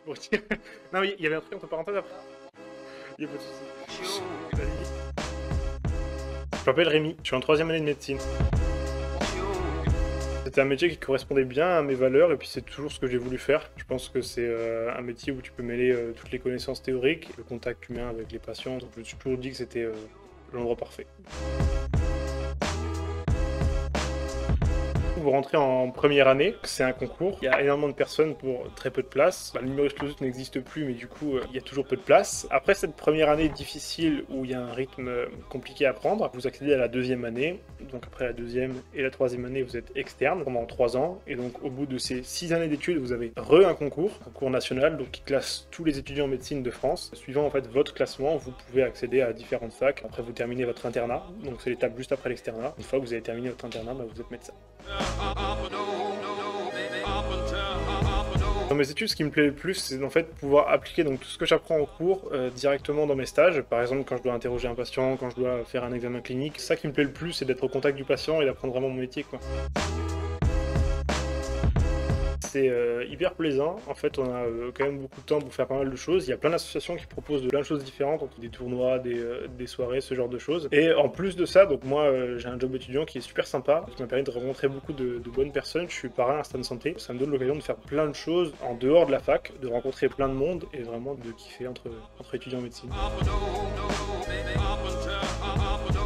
Pour dire... Non, mais il y avait un truc entre parenthèses après. Il y a pas de soucis. Je m'appelle Rémi, je suis en 3e année de médecine. C'était un métier qui correspondait bien à mes valeurs et puis c'est toujours ce que j'ai voulu faire. Je pense que c'est un métier où tu peux mêler toutes les connaissances théoriques, le contact humain avec les patients. Donc je me suis toujours dit que c'était l'endroit parfait. Vous rentrez en première année, c'est un concours, il y a énormément de personnes pour très peu de place. Le numerus clausus n'existe plus, mais du coup, il y a toujours peu de place. Après cette première année difficile où il y a un rythme compliqué à prendre, vous accédez à la 2e année. Donc après la 2e et la 3e année, vous êtes externe pendant 3 ans. Et donc au bout de ces 6 années d'études, vous avez un concours national, donc qui classe tous les étudiants en médecine de France. Suivant en fait votre classement, vous pouvez accéder à différentes facs. Après vous terminez votre internat, donc c'est l'étape juste après l'externat. Une fois que vous avez terminé votre internat, vous êtes médecin. Dans mes études, ce qui me plaît le plus, c'est en fait pouvoir appliquer donc tout ce que j'apprends en cours directement dans mes stages. Par exemple, quand je dois interroger un patient, quand je dois faire un examen clinique. Ça qui me plaît le plus, c'est d'être au contact du patient et d'apprendre vraiment mon métier, quoi. C'est hyper plaisant. En fait, on a quand même beaucoup de temps pour faire pas mal de choses. Il y a plein d'associations qui proposent plein de choses différentes, entre des tournois, des soirées, ce genre de choses. Et en plus de ça, donc moi, j'ai un job étudiant qui est super sympa, qui m'a permis de rencontrer beaucoup de bonnes personnes. Je suis parrain à Stade Santé. Ça me donne l'occasion de faire plein de choses en dehors de la fac, de rencontrer plein de monde et vraiment de kiffer entre étudiants en médecine.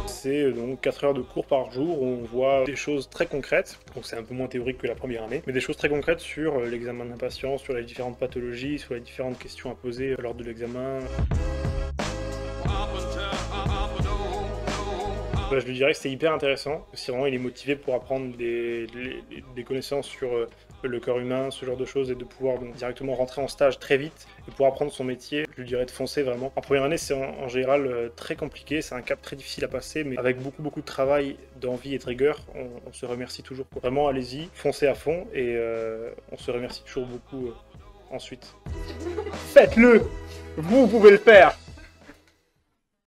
C'est donc 4 heures de cours par jour où on voit des choses très concrètes, donc c'est un peu moins théorique que la première année, mais des choses très concrètes sur l'examen d'un patient, sur les différentes pathologies, sur les différentes questions à poser lors de l'examen. Je lui dirais que c'est hyper intéressant, si vraiment il est motivé pour apprendre des connaissances sur le corps humain, ce genre de choses, et de pouvoir donc directement rentrer en stage très vite et pour apprendre son métier, je lui dirais de foncer vraiment. En première année, c'est en général très compliqué, c'est un cap très difficile à passer, mais avec beaucoup de travail, d'envie et de rigueur, on se remercie toujours. Vraiment, allez-y, foncez à fond, et on se remercie toujours beaucoup ensuite. Faites-le! Vous pouvez le faire!